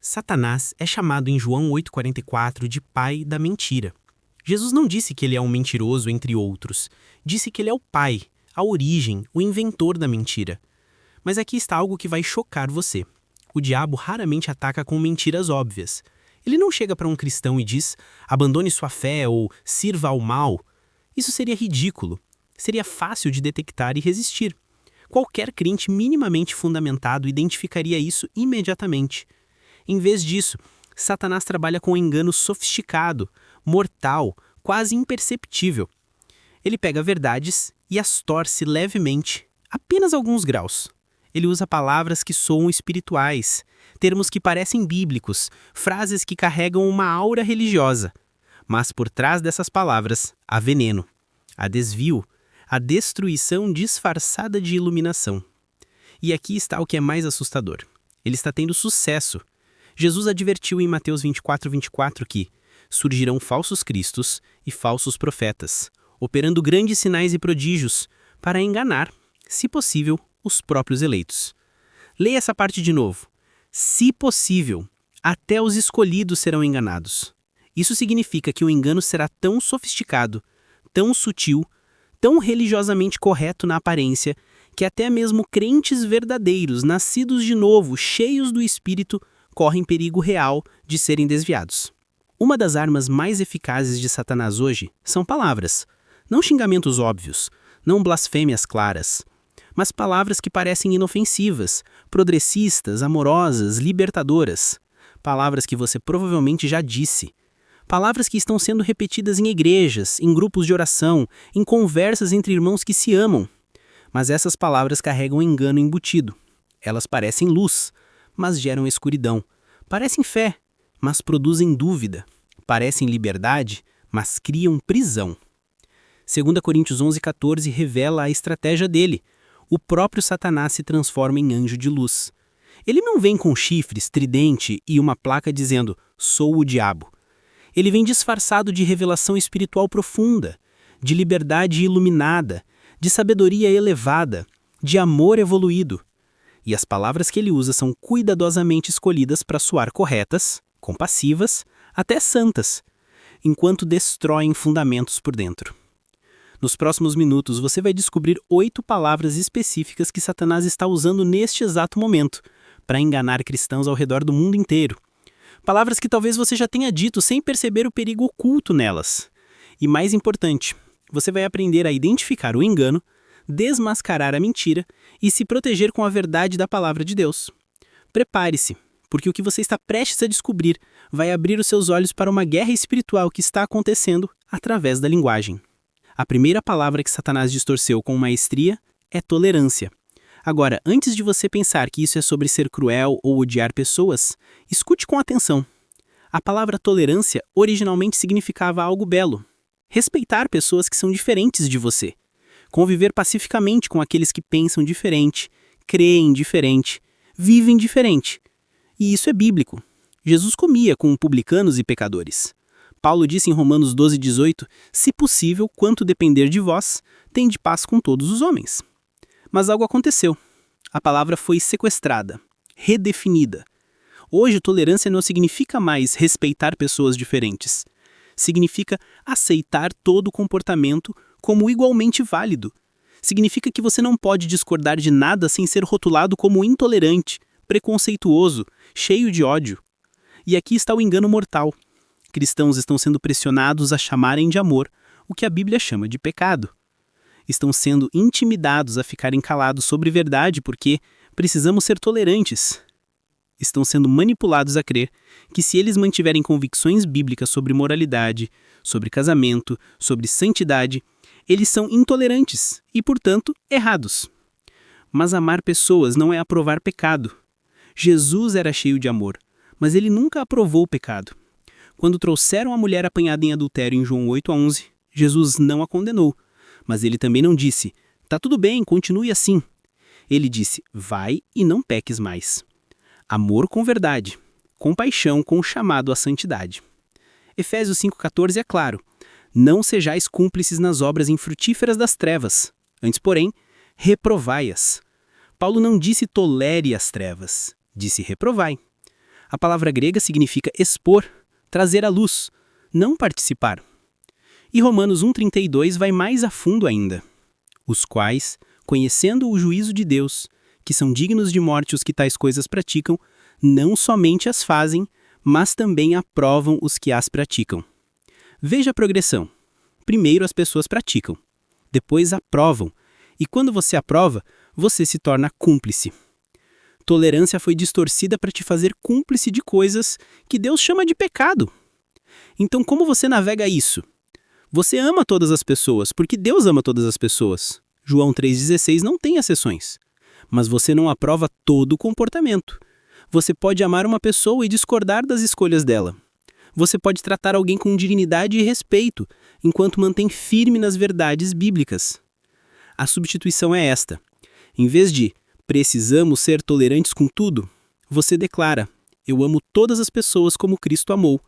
Satanás é chamado em João 8,44 de pai da mentira. Jesus não disse que ele é um mentiroso entre outros. Disse que ele é o pai, a origem, o inventor da mentira. Mas aqui está algo que vai chocar você. O diabo raramente ataca com mentiras óbvias. Ele não chega para um cristão e diz, abandone sua fé ou sirva ao mal. Isso seria ridículo. Seria fácil de detectar e resistir. Qualquer crente minimamente fundamentado identificaria isso imediatamente. Em vez disso, Satanás trabalha com um engano sofisticado, mortal, quase imperceptível. Ele pega verdades e as torce levemente, apenas alguns graus. Ele usa palavras que soam espirituais, termos que parecem bíblicos, frases que carregam uma aura religiosa. Mas por trás dessas palavras há veneno, há desvio, há destruição disfarçada de iluminação. E aqui está o que é mais assustador. Ele está tendo sucesso. Jesus advertiu em Mateus 24:24 que surgirão falsos cristos e falsos profetas, operando grandes sinais e prodígios para enganar, se possível, os próprios eleitos. Leia essa parte de novo. Se possível, até os escolhidos serão enganados. Isso significa que o engano será tão sofisticado, tão sutil, tão religiosamente correto na aparência, que até mesmo crentes verdadeiros, nascidos de novo, cheios do Espírito, correm perigo real de serem desviados. Uma das armas mais eficazes de Satanás hoje são palavras. Não xingamentos óbvios, não blasfêmias claras, mas palavras que parecem inofensivas, progressistas, amorosas, libertadoras. Palavras que você provavelmente já disse. Palavras que estão sendo repetidas em igrejas, em grupos de oração, em conversas entre irmãos que se amam. Mas essas palavras carregam engano embutido. Elas parecem luz, mas geram escuridão. Parecem fé, mas produzem dúvida. Parecem liberdade, mas criam prisão. 2 Coríntios 11:14 revela a estratégia dele. O próprio Satanás se transforma em anjo de luz. Ele não vem com chifres, tridente e uma placa dizendo, sou o diabo. Ele vem disfarçado de revelação espiritual profunda, de liberdade iluminada, de sabedoria elevada, de amor evoluído. E as palavras que ele usa são cuidadosamente escolhidas para soar corretas, compassivas, até santas, enquanto destroem fundamentos por dentro. Nos próximos minutos, você vai descobrir 8 palavras específicas que Satanás está usando neste exato momento, para enganar cristãos ao redor do mundo inteiro. Palavras que talvez você já tenha dito sem perceber o perigo oculto nelas. E mais importante, você vai aprender a identificar o engano, desmascarar a mentira e se proteger com a verdade da palavra de Deus. Prepare-se, porque o que você está prestes a descobrir vai abrir os seus olhos para uma guerra espiritual que está acontecendo através da linguagem. A primeira palavra que Satanás distorceu com maestria é tolerância. Agora, antes de você pensar que isso é sobre ser cruel ou odiar pessoas, escute com atenção. A palavra tolerância originalmente significava algo belo. Respeitar pessoas que são diferentes de você. Conviver pacificamente com aqueles que pensam diferente, creem diferente, vivem diferente. E isso é bíblico. Jesus comia com publicanos e pecadores. Paulo disse em Romanos 12:18, se possível, quanto depender de vós, tende paz com todos os homens. Mas algo aconteceu. A palavra foi sequestrada, redefinida. Hoje, tolerância não significa mais respeitar pessoas diferentes. Significa aceitar todo comportamento como igualmente válido. Significa que você não pode discordar de nada sem ser rotulado como intolerante, preconceituoso, cheio de ódio. E aqui está o engano mortal. Cristãos estão sendo pressionados a chamarem de amor o que a Bíblia chama de pecado. Estão sendo intimidados a ficarem calados sobre verdade porque precisamos ser tolerantes. Estão sendo manipulados a crer que se eles mantiverem convicções bíblicas sobre moralidade, sobre casamento, sobre santidade, eles são intolerantes e, portanto, errados. Mas amar pessoas não é aprovar pecado. Jesus era cheio de amor, mas ele nunca aprovou o pecado. Quando trouxeram a mulher apanhada em adultério em João 8:11, Jesus não a condenou, mas ele também não disse, tá tudo bem, continue assim. Ele disse, vai e não peques mais. Amor com verdade, compaixão com o chamado à santidade. Efésios 5:14 é claro, não sejais cúmplices nas obras infrutíferas das trevas, antes, porém, reprovai-as. Paulo não disse tolere as trevas, disse reprovai. A palavra grega significa expor, trazer à luz, não participar. E Romanos 1,32 vai mais a fundo ainda. Os quais, conhecendo o juízo de Deus, que são dignos de morte os que tais coisas praticam, não somente as fazem, mas também aprovam os que as praticam. Veja a progressão. Primeiro as pessoas praticam, depois aprovam, e quando você aprova, você se torna cúmplice. Tolerância foi distorcida para te fazer cúmplice de coisas que Deus chama de pecado. Então, como você navega isso? Você ama todas as pessoas, porque Deus ama todas as pessoas. João 3,16 não tem exceções. Mas você não aprova todo o comportamento. Você pode amar uma pessoa e discordar das escolhas dela. Você pode tratar alguém com dignidade e respeito, enquanto mantém firme nas verdades bíblicas. A substituição é esta. Em vez de precisamos ser tolerantes com tudo, você declara: eu amo todas as pessoas como Cristo amou,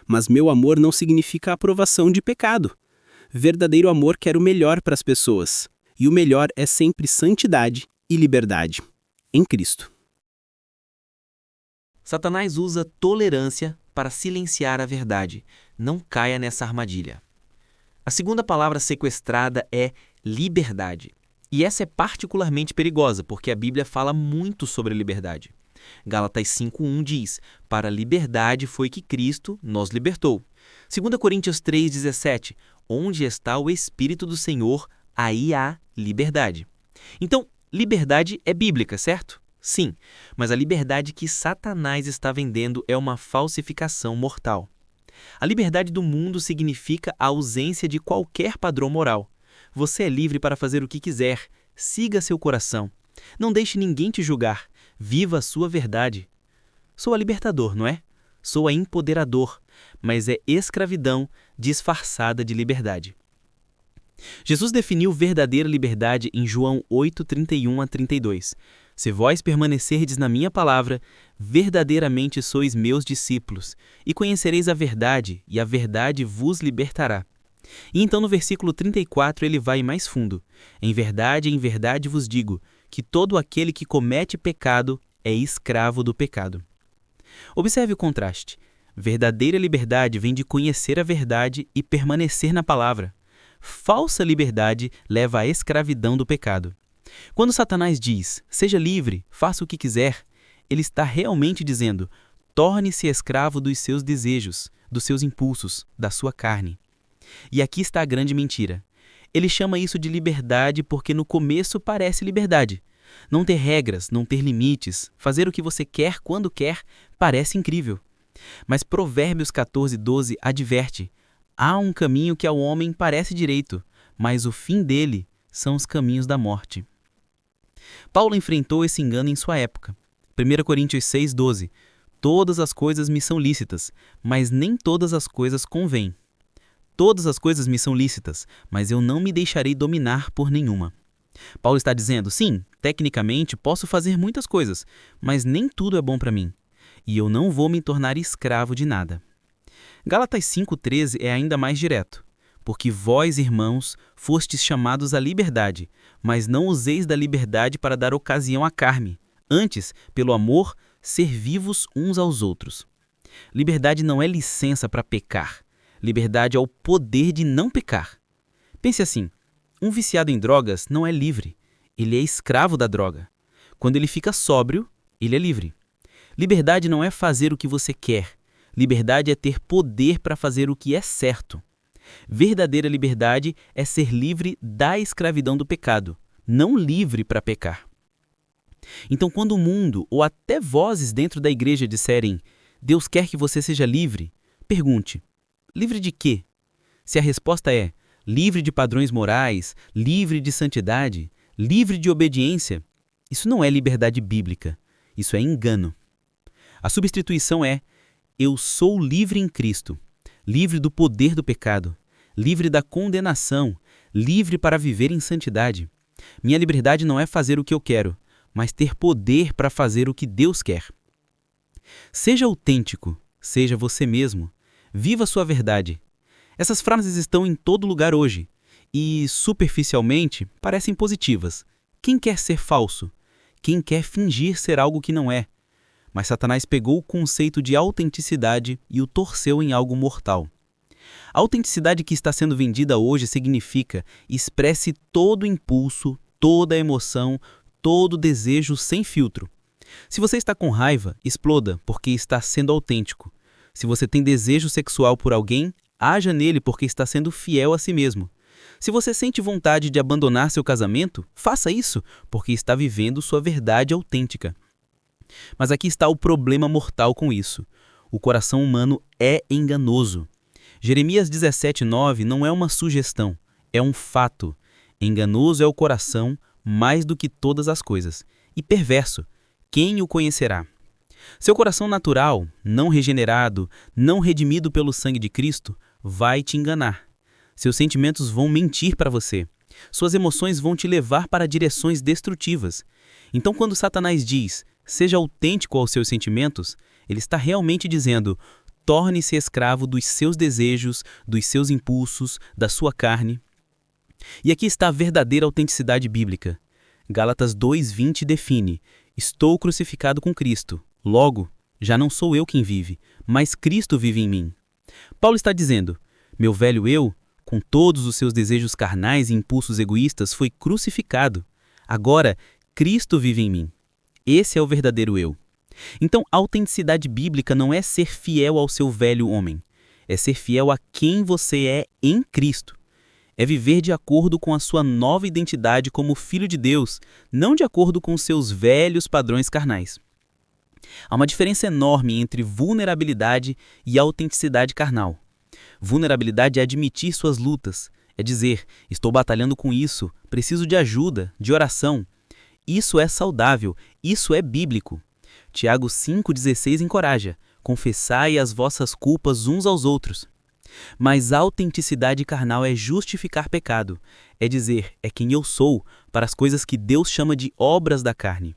mas meu amor não significa aprovação de pecado. Verdadeiro amor quer o melhor para as pessoas, e o melhor é sempre santidade e liberdade, em Cristo. Satanás usa tolerância para silenciar a verdade. Não caia nessa armadilha. A segunda palavra sequestrada é liberdade. E essa é particularmente perigosa, porque a Bíblia fala muito sobre liberdade. Gálatas 5:1 diz: para a liberdade foi que Cristo nos libertou. 2 Coríntios 3,17: onde está o Espírito do Senhor, aí há liberdade. Então, liberdade é bíblica, certo? Sim, mas a liberdade que Satanás está vendendo é uma falsificação mortal. A liberdade do mundo significa a ausência de qualquer padrão moral. Você é livre para fazer o que quiser, siga seu coração. Não deixe ninguém te julgar, viva a sua verdade. Soa libertador, não é? Soa empoderador, mas é escravidão disfarçada de liberdade. Jesus definiu verdadeira liberdade em João 8:31-32. Se vós permanecerdes na minha palavra, verdadeiramente sois meus discípulos, e conhecereis a verdade, e a verdade vos libertará. E então no versículo 34 ele vai mais fundo. Em verdade vos digo, que todo aquele que comete pecado é escravo do pecado. Observe o contraste. Verdadeira liberdade vem de conhecer a verdade e permanecer na palavra. Falsa liberdade leva à escravidão do pecado. Quando Satanás diz, seja livre, faça o que quiser, ele está realmente dizendo, torne-se escravo dos seus desejos, dos seus impulsos, da sua carne. E aqui está a grande mentira. Ele chama isso de liberdade porque no começo parece liberdade. Não ter regras, não ter limites, fazer o que você quer quando quer, parece incrível. Mas Provérbios 14:12 adverte, há um caminho que ao homem parece direito, mas o fim dele são os caminhos da morte. Paulo enfrentou esse engano em sua época. 1 Coríntios 6:12. Todas as coisas me são lícitas, mas nem todas as coisas convêm. Todas as coisas me são lícitas, mas eu não me deixarei dominar por nenhuma. Paulo está dizendo, sim, tecnicamente posso fazer muitas coisas, mas nem tudo é bom para mim. E eu não vou me tornar escravo de nada. Gálatas 5:13 é ainda mais direto. Porque vós, irmãos, fostes chamados à liberdade, mas não useis da liberdade para dar ocasião à carne. Antes, pelo amor, servi-vos uns aos outros. Liberdade não é licença para pecar. Liberdade é o poder de não pecar. Pense assim, um viciado em drogas não é livre. Ele é escravo da droga. Quando ele fica sóbrio, ele é livre. Liberdade não é fazer o que você quer. Liberdade é ter poder para fazer o que é certo. Verdadeira liberdade é ser livre da escravidão do pecado, não livre para pecar. Então, quando o mundo ou até vozes dentro da igreja disserem Deus quer que você seja livre, pergunte, livre de quê? Se a resposta é livre de padrões morais, livre de santidade, livre de obediência, isso não é liberdade bíblica, isso é engano. A substituição é eu sou livre em Cristo, livre do poder do pecado, livre da condenação, livre para viver em santidade. Minha liberdade não é fazer o que eu quero, mas ter poder para fazer o que Deus quer. Seja autêntico, seja você mesmo, viva sua verdade. Essas frases estão em todo lugar hoje e, superficialmente, parecem positivas. Quem quer ser falso? Quem quer fingir ser algo que não é? Mas Satanás pegou o conceito de autenticidade e o torceu em algo mortal. A autenticidade que está sendo vendida hoje significa expresse todo impulso, toda emoção, todo desejo sem filtro. Se você está com raiva, exploda porque está sendo autêntico. Se você tem desejo sexual por alguém, haja nele porque está sendo fiel a si mesmo. Se você sente vontade de abandonar seu casamento, faça isso porque está vivendo sua verdade autêntica. Mas aqui está o problema mortal com isso. O coração humano é enganoso. Jeremias 17:9 não é uma sugestão, é um fato. Enganoso é o coração mais do que todas as coisas. E perverso, quem o conhecerá? Seu coração natural, não regenerado, não redimido pelo sangue de Cristo, vai te enganar. Seus sentimentos vão mentir para você. Suas emoções vão te levar para direções destrutivas. Então, quando Satanás diz, seja autêntico aos seus sentimentos, ele está realmente dizendo, torne-se escravo dos seus desejos, dos seus impulsos, da sua carne. E aqui está a verdadeira autenticidade bíblica. Gálatas 2:20 define, estou crucificado com Cristo. Logo, já não sou eu quem vive, mas Cristo vive em mim. Paulo está dizendo, meu velho eu, com todos os seus desejos carnais e impulsos egoístas, foi crucificado. Agora, Cristo vive em mim. Esse é o verdadeiro eu. Então, a autenticidade bíblica não é ser fiel ao seu velho homem. É ser fiel a quem você é em Cristo. É viver de acordo com a sua nova identidade como filho de Deus, não de acordo com seus velhos padrões carnais. Há uma diferença enorme entre vulnerabilidade e autenticidade carnal. Vulnerabilidade é admitir suas lutas, é dizer, estou batalhando com isso, preciso de ajuda, de oração. Isso é saudável, isso é bíblico. Tiago 5,16 encoraja, confessai as vossas culpas uns aos outros. Mas a autenticidade carnal é justificar pecado, é dizer, é quem eu sou, para as coisas que Deus chama de obras da carne.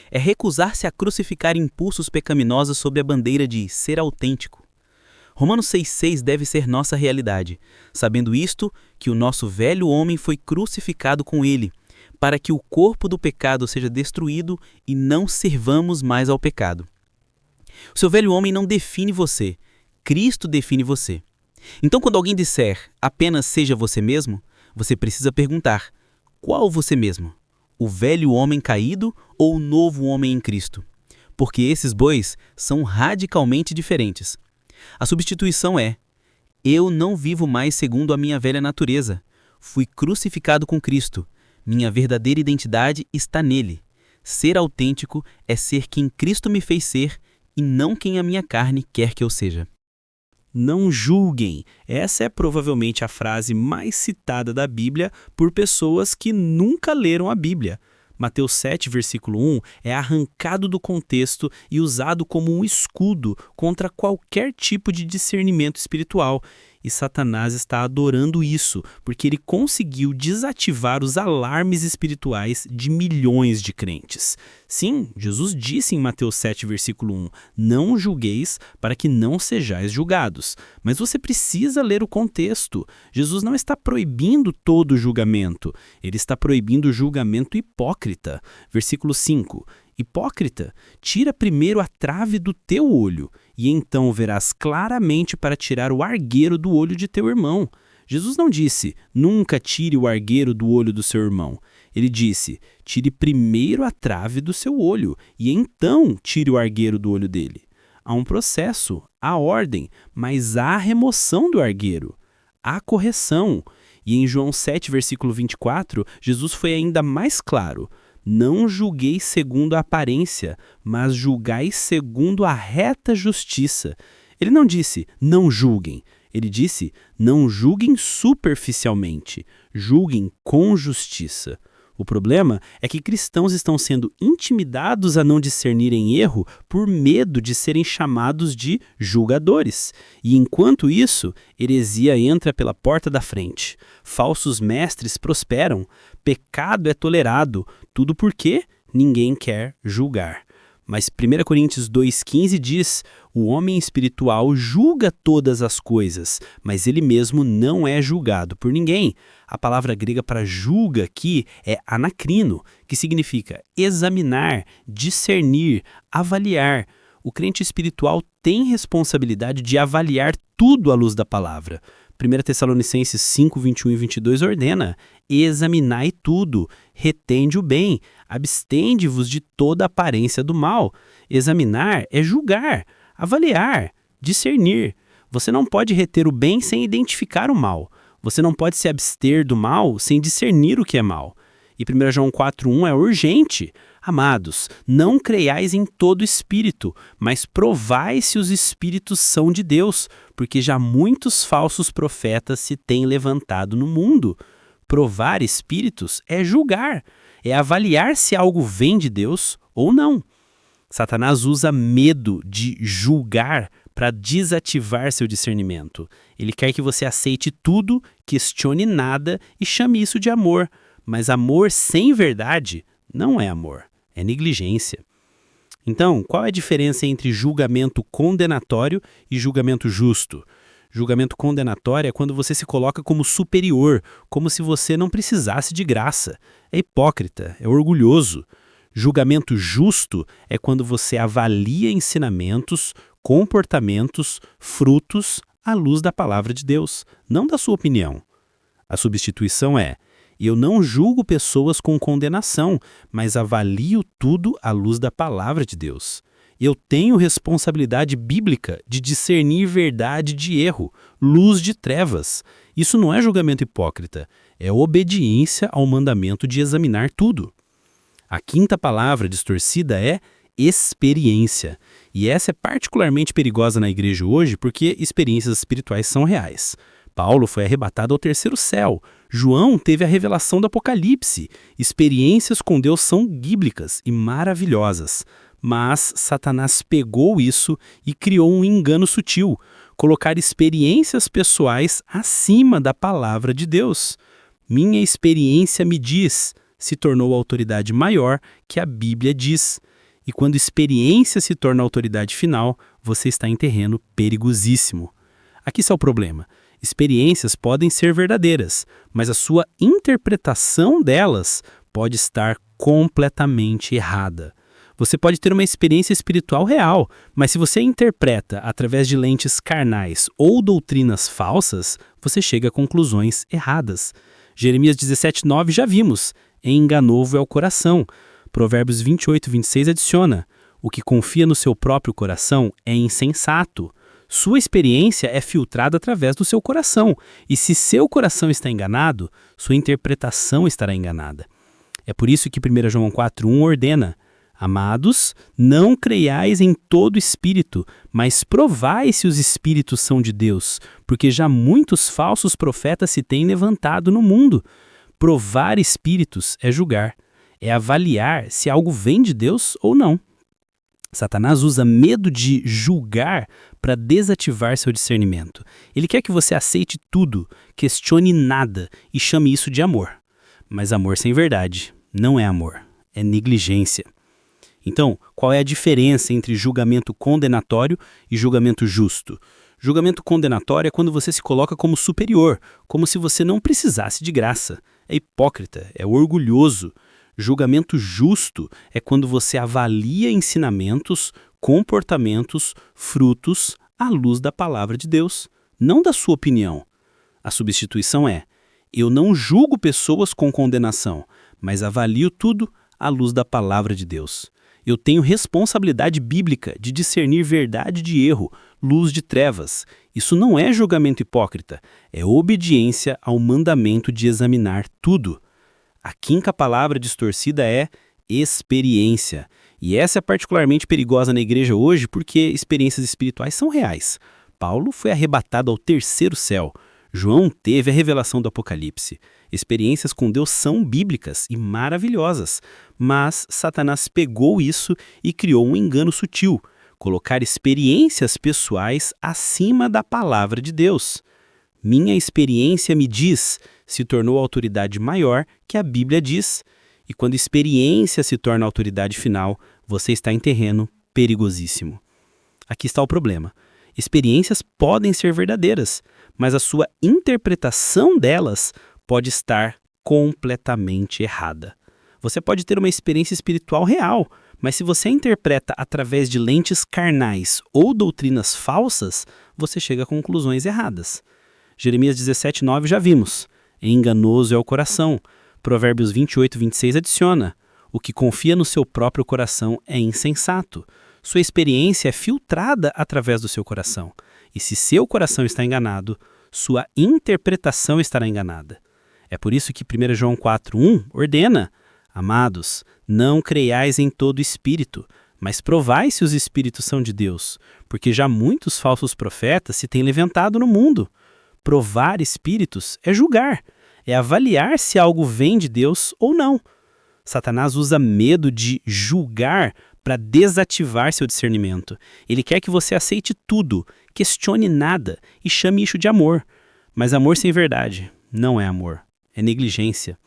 É recusar-se a crucificar impulsos pecaminosos sob a bandeira de ser autêntico. Romanos 6,6 deve ser nossa realidade, sabendo isto, que o nosso velho homem foi crucificado com ele, para que o corpo do pecado seja destruído e não servamos mais ao pecado. O seu velho homem não define você, Cristo define você. Então, quando alguém disser apenas seja você mesmo, você precisa perguntar, qual você mesmo? O velho homem caído ou o novo homem em Cristo? Porque esses dois são radicalmente diferentes. A substituição é, eu não vivo mais segundo a minha velha natureza. Fui crucificado com Cristo. Minha verdadeira identidade está nele. Ser autêntico é ser quem Cristo me fez ser e não quem a minha carne quer que eu seja. Não julguem. Essa é provavelmente a frase mais citada da Bíblia por pessoas que nunca leram a Bíblia. Mateus 7, versículo 1, é arrancado do contexto e usado como um escudo contra qualquer tipo de discernimento espiritual. E Satanás está adorando isso, porque ele conseguiu desativar os alarmes espirituais de milhões de crentes. Sim, Jesus disse em Mateus 7, versículo 1, não julgueis para que não sejais julgados. Mas você precisa ler o contexto. Jesus não está proibindo todo julgamento, ele está proibindo o julgamento hipócrita. Versículo 5, hipócrita, tira primeiro a trave do teu olho, e então verás claramente para tirar o argueiro do olho de teu irmão. Jesus não disse, nunca tire o argueiro do olho do seu irmão. Ele disse, tire primeiro a trave do seu olho, e então tire o argueiro do olho dele. Há um processo, há ordem, mas há remoção do argueiro, há correção. E em João 7, versículo 24, Jesus foi ainda mais claro. Não julgueis segundo a aparência, mas julgai segundo a reta justiça. Ele não disse, não julguem. Ele disse, não julguem superficialmente, julguem com justiça. O problema é que cristãos estão sendo intimidados a não discernirem erro por medo de serem chamados de julgadores. E enquanto isso, heresia entra pela porta da frente. Falsos mestres prosperam, pecado é tolerado, tudo porque ninguém quer julgar. Mas 1 Coríntios 2,15 diz, o homem espiritual julga todas as coisas, mas ele mesmo não é julgado por ninguém. A palavra grega para julga aqui é anacrino, que significa examinar, discernir, avaliar. o crente espiritual tem responsabilidade de avaliar tudo à luz da palavra. 1 Tessalonicenses 5, 21 e 22 ordena: examinai tudo, retende o bem, abstende-vos de toda aparência do mal. Examinar é julgar, avaliar, discernir. Você não pode reter o bem sem identificar o mal. Você não pode se abster do mal sem discernir o que é mal. E 1 João 4,1 é urgente. Amados, não creiais em todo espírito, mas provai se os espíritos são de Deus, porque já muitos falsos profetas se têm levantado no mundo. Provar espíritos é julgar, é avaliar se algo vem de Deus ou não. Satanás usa medo de julgar para desativar seu discernimento. Ele quer que você aceite tudo, questione nada e chame isso de amor. Mas amor sem verdade não é amor, é negligência. Então, qual é a diferença entre julgamento condenatório e julgamento justo? Julgamento condenatório é quando você se coloca como superior, como se você não precisasse de graça. É hipócrita, é orgulhoso. Julgamento justo é quando você avalia ensinamentos, comportamentos, frutos à luz da palavra de Deus, não da sua opinião. A substituição é: eu não julgo pessoas com condenação, mas avalio tudo à luz da palavra de Deus. Eu tenho responsabilidade bíblica de discernir verdade de erro, luz de trevas. Isso não é julgamento hipócrita, é obediência ao mandamento de examinar tudo. A quinta palavra distorcida é experiência. E essa é particularmente perigosa na igreja hoje porque experiências espirituais são reais. Paulo foi arrebatado ao terceiro céu. João teve a revelação do Apocalipse. Experiências com Deus são bíblicas e maravilhosas. Mas Satanás pegou isso e criou um engano sutil, colocar experiências pessoais acima da palavra de Deus. Minha experiência me diz, se tornou a autoridade maior que a Bíblia diz. E quando experiência se torna a autoridade final, você está em terreno perigosíssimo. Aqui está o problema. Experiências podem ser verdadeiras, mas a sua interpretação delas pode estar completamente errada. Você pode ter uma experiência espiritual real, mas se você a interpreta através de lentes carnais ou doutrinas falsas, você chega a conclusões erradas. Jeremias 17:9 já vimos: enganovo é o coração. Provérbios 28, 26 adiciona: o que confia no seu próprio coração é insensato. Sua experiência é filtrada através do seu coração, e se seu coração está enganado, sua interpretação estará enganada. É por isso que 1 João 4,1 ordena: amados, não creiais em todo espírito, mas provai se os espíritos são de Deus, porque já muitos falsos profetas se têm levantado no mundo. Provar espíritos é julgar, é avaliar se algo vem de Deus ou não. Satanás usa medo de julgar para desativar seu discernimento. Ele quer que você aceite tudo, questione nada e chame isso de amor. Mas amor sem verdade não é amor, é negligência. Então, qual é a diferença entre julgamento condenatório e julgamento justo? Julgamento condenatório é quando você se coloca como superior, como se você não precisasse de graça. É hipócrita, é orgulhoso. Julgamento justo é quando você avalia ensinamentos, comportamentos, frutos à luz da palavra de Deus, não da sua opinião. A substituição é: eu não julgo pessoas com condenação, mas avalio tudo à luz da palavra de Deus. Eu tenho responsabilidade bíblica de discernir verdade de erro, luz de trevas. Isso não é julgamento hipócrita, é obediência ao mandamento de examinar tudo. A quinta palavra distorcida é experiência. E essa é particularmente perigosa na igreja hoje porque experiências espirituais são reais. Paulo foi arrebatado ao terceiro céu. João teve a revelação do Apocalipse. Experiências com Deus são bíblicas e maravilhosas, mas Satanás pegou isso e criou um engano sutil, colocar experiências pessoais acima da palavra de Deus. Minha experiência me diz, se tornou a autoridade maior que a Bíblia diz. E quando experiência se torna a autoridade final, você está em terreno perigosíssimo. Aqui está o problema. Experiências podem ser verdadeiras, mas a sua interpretação delas pode estar completamente errada. Você pode ter uma experiência espiritual real, Mas se você interpreta através de lentes carnais ou doutrinas falsas, você chega a conclusões erradas. Jeremias 17:9 já vimos. Enganoso é o coração. Provérbios 28:26 adiciona. O que confia no seu próprio coração é insensato. Sua experiência é filtrada através do seu coração. E se seu coração está enganado, sua interpretação estará enganada. É por isso que 1 João 4:1 ordena: Amados, não creiais em todo espírito, mas provai se os espíritos são de Deus, porque já muitos falsos profetas se têm levantado no mundo. Provar espíritos é julgar, é avaliar se algo vem de Deus ou não. Satanás usa medo de julgar para desativar seu discernimento. Ele quer que você aceite tudo, questione nada e chame isso de amor. Mas amor sem verdade não é amor, é negligência.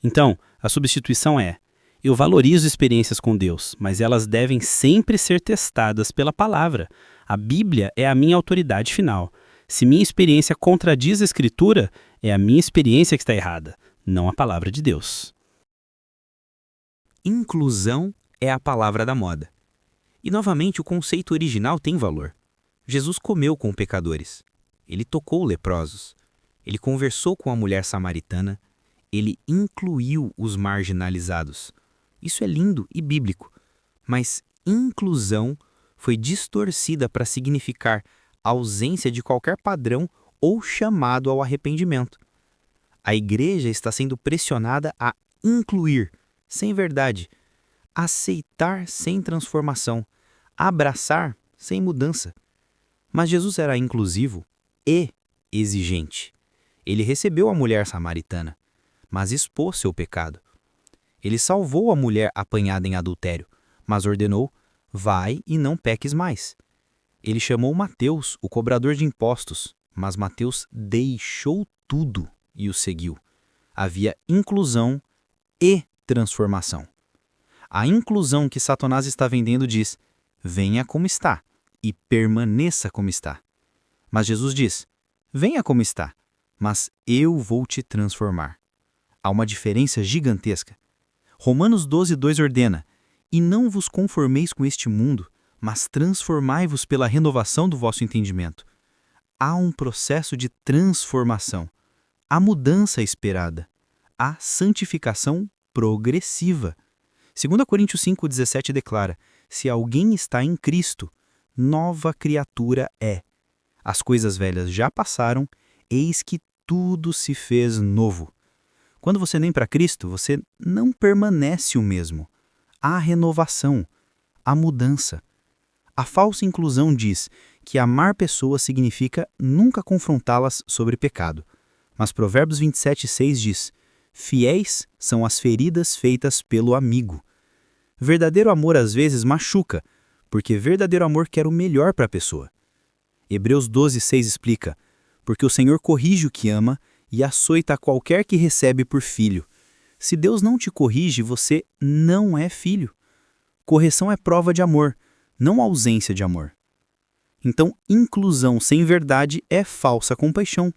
Então, a substituição é: eu valorizo experiências com Deus, mas elas devem sempre ser testadas pela palavra. A Bíblia é a minha autoridade final. Se minha experiência contradiz a Escritura, é a minha experiência que está errada, não a palavra de Deus. Inclusão é a palavra da moda. E, novamente, o conceito original tem valor. Jesus comeu com pecadores. Ele tocou leprosos. Ele conversou com a mulher samaritana. Ele incluiu os marginalizados. Isso é lindo e bíblico. Mas inclusão foi distorcida para significar ausência de qualquer padrão ou chamado ao arrependimento. A igreja está sendo pressionada a incluir, sem verdade, aceitar sem transformação, abraçar sem mudança. Mas Jesus era inclusivo e exigente. Ele recebeu a mulher samaritana, mas expôs seu pecado. Ele salvou a mulher apanhada em adultério, mas ordenou: vai e não peques mais. Ele chamou Mateus, o cobrador de impostos, mas Mateus deixou tudo e o seguiu. Havia inclusão e transformação. A inclusão que Satanás está vendendo diz: venha como está e permaneça como está. Mas Jesus diz: venha como está, mas eu vou te transformar. Há uma diferença gigantesca. Romanos 12:2 ordena: e não vos conformeis com este mundo, mas transformai-vos pela renovação do vosso entendimento. Há um processo de transformação, a mudança esperada, a santificação progressiva. 2 Coríntios 5:17 declara: se alguém está em Cristo, nova criatura é. As coisas velhas já passaram, eis que tudo se fez novo. Quando você vem para Cristo, você não permanece o mesmo. Há renovação, há mudança. A falsa inclusão diz que amar pessoas significa nunca confrontá-las sobre pecado. Mas Provérbios 27:6 diz: fiéis são as feridas feitas pelo amigo. Verdadeiro amor às vezes machuca, porque verdadeiro amor quer o melhor para a pessoa. Hebreus 12:6 explica: porque o Senhor corrige o que ama e açoita qualquer que recebe por filho. Se Deus não te corrige, você não é filho. Correção é prova de amor, não ausência de amor. Então, inclusão sem verdade é falsa compaixão.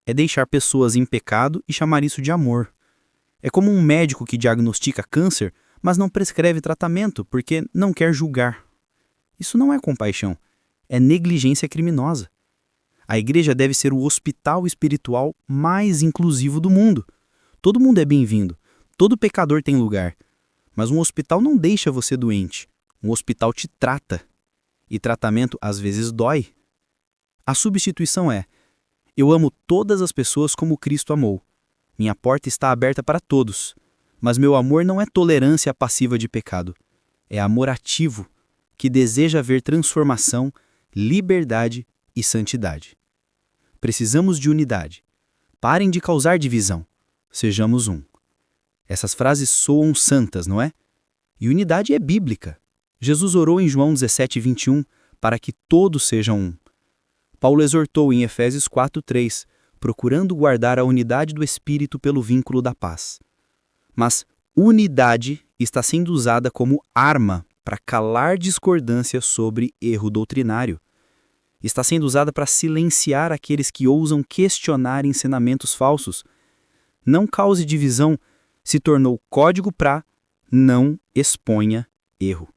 É deixar pessoas em pecado e chamar isso de amor. É como um médico que diagnostica câncer, mas não prescreve tratamento porque não quer julgar. Isso não é compaixão, é negligência criminosa. A igreja deve ser o hospital espiritual mais inclusivo do mundo. Todo mundo é bem-vindo, todo pecador tem lugar. Mas um hospital não deixa você doente. Um hospital te trata. E tratamento às vezes dói. A substituição é: eu amo todas as pessoas como Cristo amou. Minha porta está aberta para todos. Mas meu amor não é tolerância passiva de pecado. É amor ativo, que deseja ver transformação, liberdade e santidade. Precisamos de unidade. Parem de causar divisão. Sejamos um. Essas frases soam santas, não é? E unidade é bíblica. Jesus orou em João 17:21 para que todos sejam um. Paulo exortou em Efésios 4:3, procurando guardar a unidade do Espírito pelo vínculo da paz. Mas unidade está sendo usada como arma para calar discordância sobre erro doutrinário. Está sendo usada para silenciar aqueles que ousam questionar ensinamentos falsos. Não cause divisão se tornou código para não exponha erro.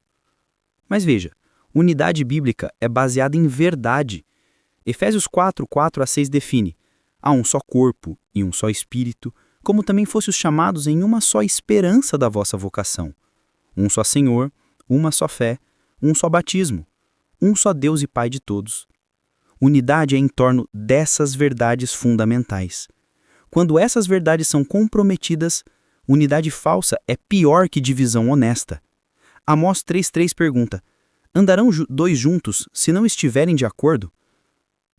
Mas veja, unidade bíblica é baseada em verdade. Efésios 4, 4-6 define: há um só corpo e um só espírito, como também fosse os chamados em uma só esperança da vossa vocação. Um só Senhor, uma só fé, um só batismo, um só Deus e Pai de todos. Unidade é em torno dessas verdades fundamentais. Quando essas verdades são comprometidas, unidade falsa é pior que divisão honesta. Amós 3,3 pergunta: andarão dois juntos se não estiverem de acordo?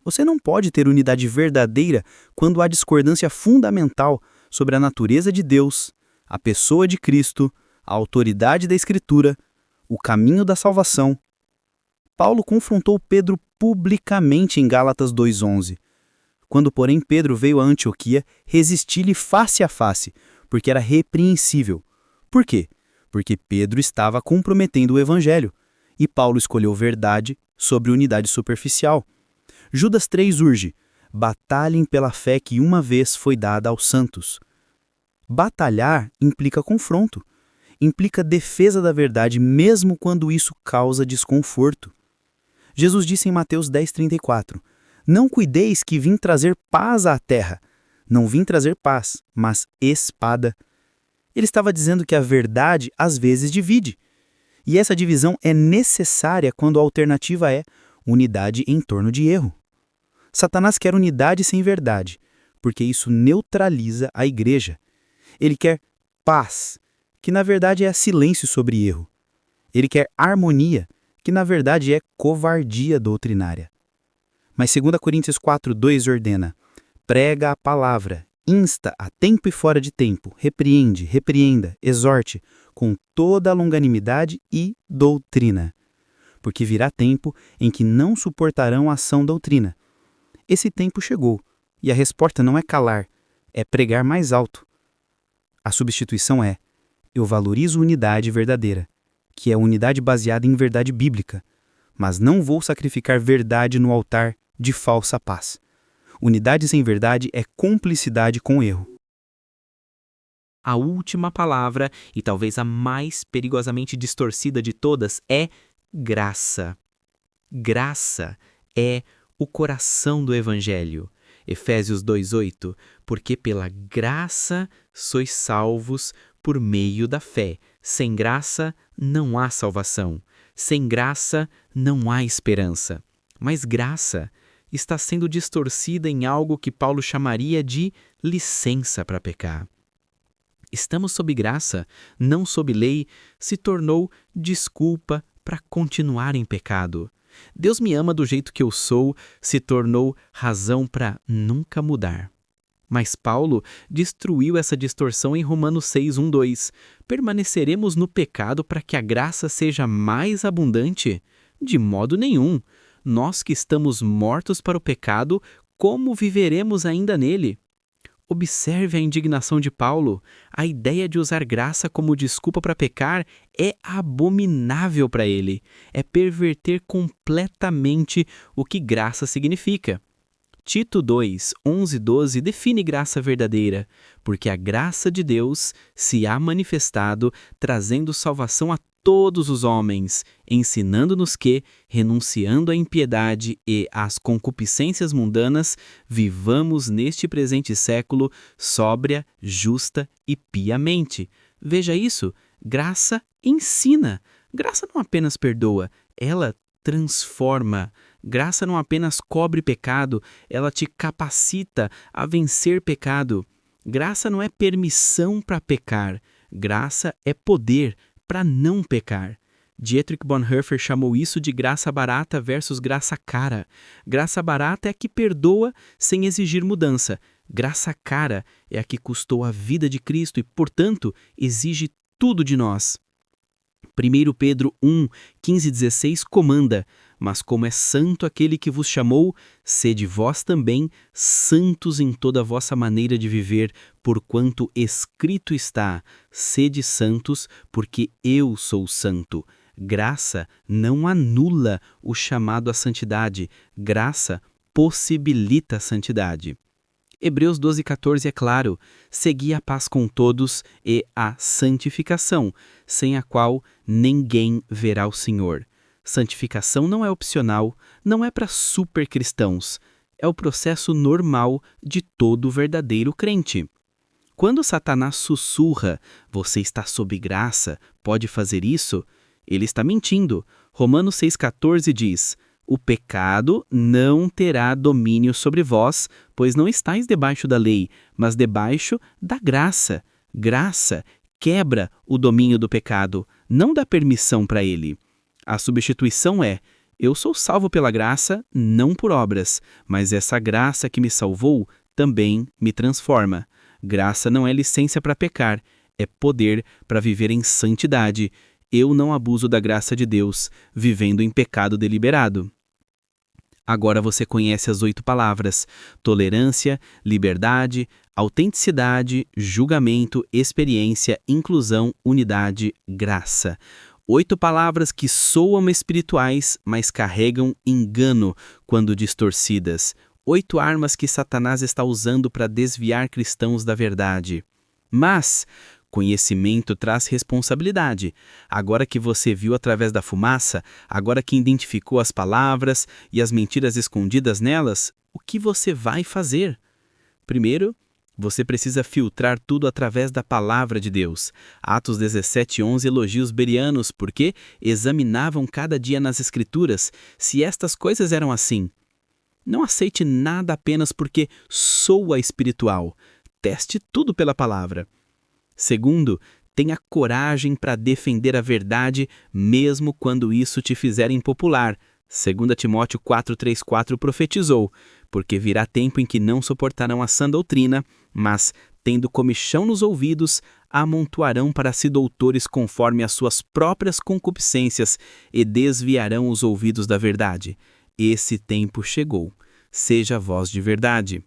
Você não pode ter unidade verdadeira quando há discordância fundamental sobre a natureza de Deus, a pessoa de Cristo, a autoridade da Escritura, o caminho da salvação. Paulo confrontou Pedro publicamente em Gálatas 2,11. Quando, porém, Pedro veio a Antioquia, resisti-lhe face a face, porque era repreensível. Por quê? Porque Pedro estava comprometendo o evangelho, e Paulo escolheu verdade sobre unidade superficial. Judas 3 urge: batalhem pela fé que uma vez foi dada aos santos. Batalhar implica confronto, implica defesa da verdade mesmo quando isso causa desconforto. Jesus disse em Mateus 10,34: não cuideis que vim trazer paz à terra. Não vim trazer paz, mas espada. Ele estava dizendo que a verdade às vezes divide. E essa divisão é necessária quando a alternativa é unidade em torno de erro. Satanás quer unidade sem verdade, porque isso neutraliza a igreja. Ele quer paz, que na verdade é silêncio sobre erro. Ele quer harmonia, que na verdade é covardia doutrinária. Mas 2 Coríntios 4,2 ordena: prega a palavra, insta a tempo e fora de tempo, repreenda, exorte, com toda a longanimidade e doutrina. Porque virá tempo em que não suportarão a sã doutrina. Esse tempo chegou, e a resposta não é calar, é pregar mais alto. A substituição é: eu valorizo unidade verdadeira, que é unidade baseada em verdade bíblica, mas não vou sacrificar verdade no altar de falsa paz. Unidade sem verdade é cumplicidade com o erro. A última palavra, e talvez a mais perigosamente distorcida de todas, é graça. Graça é o coração do Evangelho. Efésios 2,8: porque pela graça sois salvos por meio da fé. Sem graça não há salvação. Sem graça não há esperança. Mas graça está sendo distorcida em algo que Paulo chamaria de licença para pecar. Estamos sob graça, não sob lei, se tornou desculpa para continuar em pecado. Deus me ama do jeito que eu sou, se tornou razão para nunca mudar. Mas Paulo destruiu essa distorção em Romanos 6:1-2. Permaneceremos no pecado para que a graça seja mais abundante? De modo nenhum. Nós que estamos mortos para o pecado, como viveremos ainda nele? Observe a indignação de Paulo. A ideia de usar graça como desculpa para pecar é abominável para ele. É perverter completamente o que graça significa. Tito 2:11-12 define graça verdadeira, porque a graça de Deus se há manifestado, trazendo salvação a todos os homens, ensinando-nos que, renunciando à impiedade e às concupiscências mundanas, vivamos neste presente século sóbria, justa e piamente. Veja isso, graça ensina. Graça não apenas perdoa, ela transforma. Graça não apenas cobre pecado, ela te capacita a vencer pecado. Graça não é permissão para pecar, graça é poder para não pecar. Dietrich Bonhoeffer chamou isso de graça barata versus graça cara. Graça barata é a que perdoa sem exigir mudança. Graça cara é a que custou a vida de Cristo e, portanto, exige tudo de nós. 1 Pedro 1:15-16 comanda: mas como é santo aquele que vos chamou, sede vós também santos em toda a vossa maneira de viver, porquanto escrito está: sede santos, porque eu sou santo. Graça não anula o chamado à santidade, graça possibilita a santidade. Hebreus 12:14 é claro: segui a paz com todos e a santificação, sem a qual ninguém verá o Senhor. Santificação não é opcional, não é para supercristãos. É o processo normal de todo verdadeiro crente. Quando Satanás sussurra, você está sob graça, pode fazer isso, ele está mentindo. Romanos 6,14 diz: o pecado não terá domínio sobre vós, pois não estáis debaixo da lei, mas debaixo da graça. Graça quebra o domínio do pecado, não dá permissão para ele. A substituição é: eu sou salvo pela graça, não por obras, mas essa graça que me salvou também me transforma. Graça não é licença para pecar, é poder para viver em santidade. Eu não abuso da graça de Deus, vivendo em pecado deliberado. Agora você conhece as 8 palavras: tolerância, liberdade, autenticidade, julgamento, experiência, inclusão, unidade, graça. 8 palavras que soam espirituais, mas carregam engano quando distorcidas. 8 armas que Satanás está usando para desviar cristãos da verdade. Mas conhecimento traz responsabilidade. Agora que você viu através da fumaça, agora que identificou as palavras e as mentiras escondidas nelas, o que você vai fazer? Primeiro, você precisa filtrar tudo através da palavra de Deus. Atos 17:11 elogia os bereanos porque examinavam cada dia nas Escrituras se estas coisas eram assim. Não aceite nada apenas porque soa espiritual. Teste tudo pela palavra. Segundo, tenha coragem para defender a verdade, mesmo quando isso te fizer impopular. 2 Timóteo 4:3-4 profetizou: porque virá tempo em que não suportarão a sã doutrina, mas, tendo comichão nos ouvidos, amontoarão para si doutores conforme as suas próprias concupiscências e desviarão os ouvidos da verdade. Esse tempo chegou. Seja voz de verdade.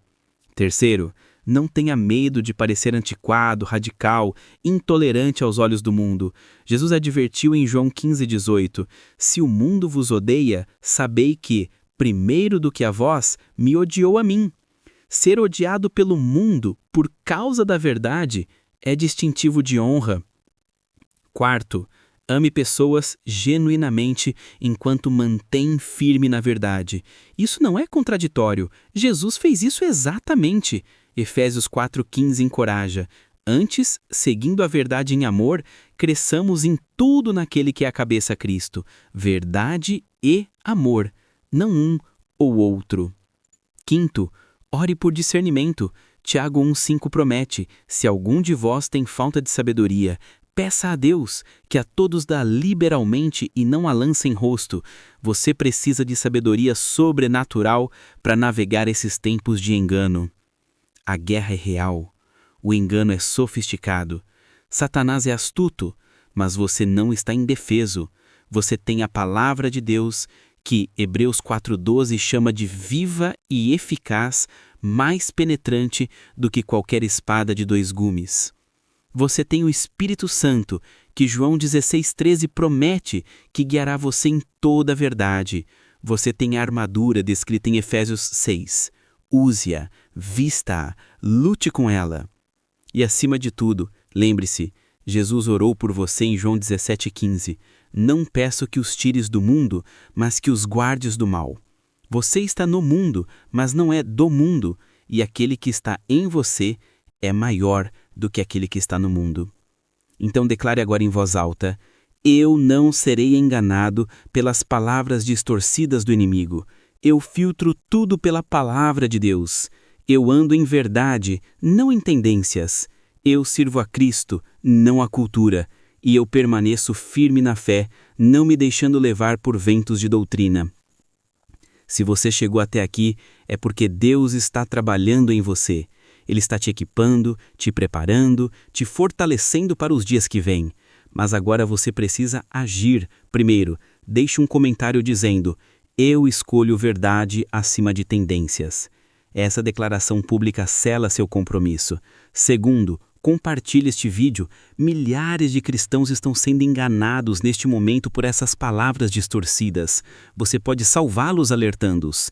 Terceiro, não tenha medo de parecer antiquado, radical, intolerante aos olhos do mundo. Jesus advertiu em João 15:18: se o mundo vos odeia, sabei que, primeiro do que a vós, me odiou a mim. Ser odiado pelo mundo por causa da verdade é distintivo de honra. Quarto, ame pessoas genuinamente enquanto mantém firme na verdade. Isso não é contraditório. Jesus fez isso exatamente. Efésios 4:15 encoraja: antes, seguindo a verdade em amor, cresçamos em tudo naquele que é a cabeça, Cristo. Verdade e amor, não um ou outro. Quinto, ore por discernimento. Tiago 1:5 promete: se algum de vós tem falta de sabedoria, peça a Deus, que a todos dá liberalmente e não a lança em rosto. Você precisa de sabedoria sobrenatural para navegar esses tempos de engano. A guerra é real. O engano é sofisticado. Satanás é astuto, mas você não está indefeso. Você tem a palavra de Deus, que Hebreus 4:12 chama de viva e eficaz, mais penetrante do que qualquer espada de 2 gumes. Você tem o Espírito Santo, que João 16:13 promete que guiará você em toda a verdade. Você tem a armadura descrita em Efésios 6. Use-a, vista-a, lute com ela. E acima de tudo, lembre-se, Jesus orou por você em João 17:15. Não peço que os tires do mundo, mas que os guardes do mal. Você está no mundo, mas não é do mundo, e aquele que está em você é maior do que aquele que está no mundo. Então declare agora em voz alta: eu não serei enganado pelas palavras distorcidas do inimigo. Eu filtro tudo pela palavra de Deus. Eu ando em verdade, não em tendências. Eu sirvo a Cristo, não a cultura. E eu permaneço firme na fé, não me deixando levar por ventos de doutrina. Se você chegou até aqui, é porque Deus está trabalhando em você. Ele está te equipando, te preparando, te fortalecendo para os dias que vêm. Mas agora você precisa agir. Primeiro, deixe um comentário dizendo: eu escolho verdade acima de tendências. Essa declaração pública sela seu compromisso. Segundo, compartilhe este vídeo. Milhares de cristãos estão sendo enganados neste momento por essas palavras distorcidas. Você pode salvá-los alertando-os.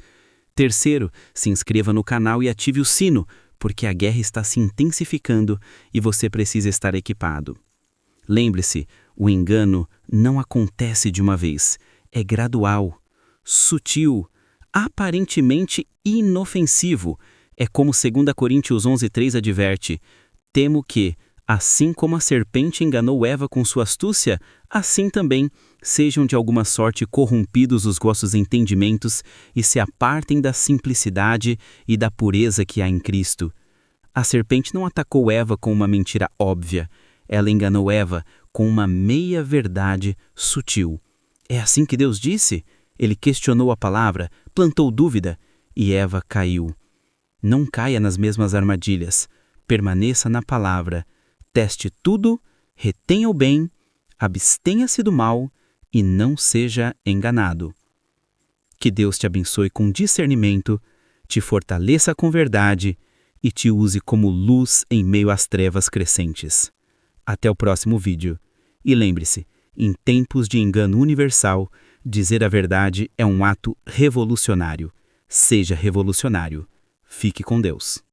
Terceiro, se inscreva no canal e ative o sino, porque a guerra está se intensificando e você precisa estar equipado. Lembre-se, o engano não acontece de uma vez, é gradual, sutil, aparentemente inofensivo. É como 2 Coríntios 11:3 adverte: temo que, assim como a serpente enganou Eva com sua astúcia, assim também sejam de alguma sorte corrompidos os vossos entendimentos e se apartem da simplicidade e da pureza que há em Cristo. A serpente não atacou Eva com uma mentira óbvia, ela enganou Eva com uma meia-verdade sutil. É assim que Deus disse? Ele questionou a palavra, plantou dúvida, e Eva caiu. Não caia nas mesmas armadilhas. Permaneça na palavra. Teste tudo, retenha o bem, abstenha-se do mal e não seja enganado. Que Deus te abençoe com discernimento, te fortaleça com verdade e te use como luz em meio às trevas crescentes. Até o próximo vídeo. E lembre-se, em tempos de engano universal, dizer a verdade é um ato revolucionário. Seja revolucionário. Fique com Deus.